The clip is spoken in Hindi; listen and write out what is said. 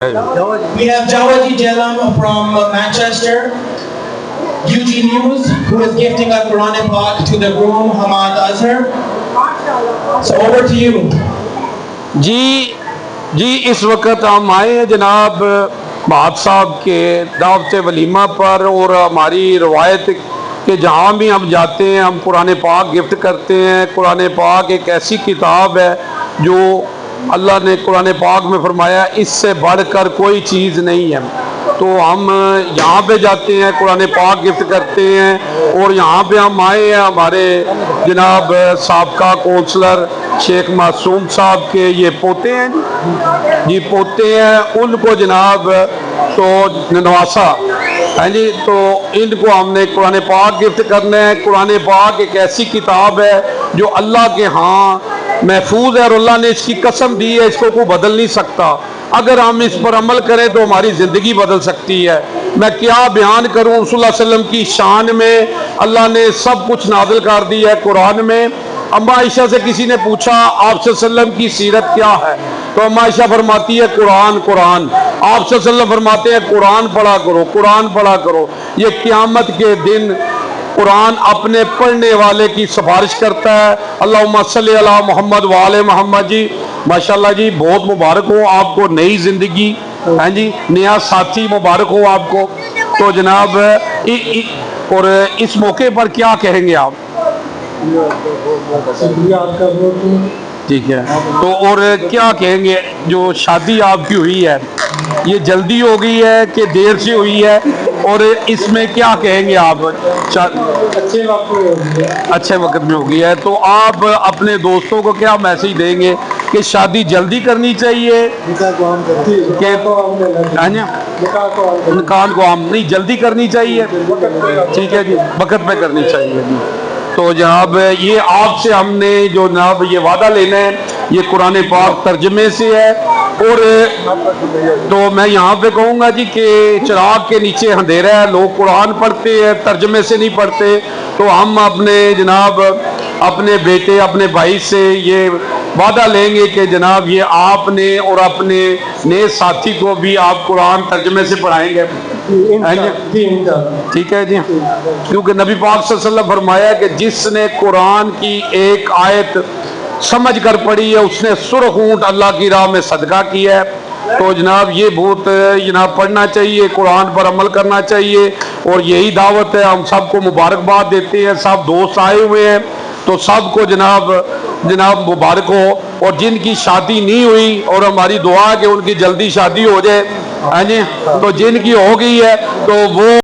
We have Jawaji Jelam from Manchester, UG News, who is gifting a Quran Pak to the groom Hamad Azhar. So over to you. जी इस वक्त हम आए हैं जनाब महात साहब के दावत वलीमा पर, और हमारी रवायत कि जहाँ भी हम जाते हैं हम कुरान पाक गिफ्ट करते हैं। कुरान पाक एक ऐसी किताब है जो अल्लाह ने कुरान पाक में फरमाया इससे बढ़कर कोई चीज़ नहीं है। तो हम यहाँ पे जाते हैं, कुरान पाक गिफ्ट करते हैं, और यहाँ पे हम आए हैं हमारे जनाब साबका कौंसलर शेख मासूम साहब के ये पोते हैं जी, पोते हैं, उनको जनाब तो नवासा हैं जी। तो इनको हमने कुरान पाक गिफ्ट करना है। कुरान पाक एक ऐसी किताब है जो अल्लाह के यहाँ महफूज है, और अल्लाह ने इसकी कसम दी है, इसको कोई बदल नहीं सकता। अगर हम इस पर अमल करें तो हमारी ज़िंदगी बदल सकती है। मैं क्या बयान करूँ, रसूलुल्लाह सल्लल्लाहु अलैहि वसल्लम की शान में अल्लाह ने सब कुछ नाज़िल कर दिया है कुरान में। अम्मा आयशा से किसी ने पूछा आप सल्लल्लाहु अलैहि वसल्लम की सीरत क्या है, तो अम्मा आयशा फरमाती है कुरान कुरान। आप सल्लल्लाहु अलैहि वसल्लम फरमाते हैं कुरान पढ़ा करो, कुरान पढ़ा करो। ये क़यामत के दिन कुरान अपने पढ़ने वाले की सिफारिश करता है। अल्लाहुम्मा सल्ली अला मोहम्मद व आले मोहम्मद जी। माशाल्लाह जी, बहुत मुबारक हो आपको, नई ज़िंदगी हैं जी, नया साथी मुबारक हो आपको। तो जनाब और इस मौके पर क्या कहेंगे आप? ठीक है, तो और क्या कहेंगे, जो शादी आपकी हुई है ये जल्दी हो गई है कि देर से हुई है, और इसमें क्या कहेंगे आप? अच्छे वक्त में हो गई है, तो आप अपने दोस्तों को क्या मैसेज देंगे कि शादी जल्दी करनी चाहिए कि निकाह को हम नहीं जल्दी करनी चाहिए? ठीक है जी, वक्त पे करनी चाहिए जी। तो जनाब ये आपसे हमने जो जनाब ये वादा लेना है ये कुरान पाक तर्जमे से है। और तो मैं यहाँ पे कहूँगा जी कि चिराग के नीचे अंधेरा है, लोग कुरान पढ़ते हैं तर्जमे से नहीं पढ़ते। तो हम अपने जनाब अपने बेटे अपने भाई से ये वादा लेंगे कि जनाब ये आपने और अपने नए साथी को भी आप कुरान तर्जमे से पढ़ाएंगे। ठीक है जी, क्योंकि नबी पाक सल्लल्लाहु अलैहि वसल्लम फरमाया कि जिसने कुरान की एक आयत समझ कर पढ़ी है उसने सुर्ख ऊंट अल्लाह की राह में सदका किया है। तो जनाब ये बहुत जनाब पढ़ना चाहिए, कुरान पर अमल करना चाहिए, और यही दावत है। हम सबको मुबारकबाद देते हैं, सब दोस्त आए हुए हैं, तो सबको जनाब मुबारक हो। और जिनकी शादी नहीं हुई और हमारी दुआ है कि उनकी जल्दी शादी हो जाए, हाँ जी। तो जिनकी हो गई है तो वो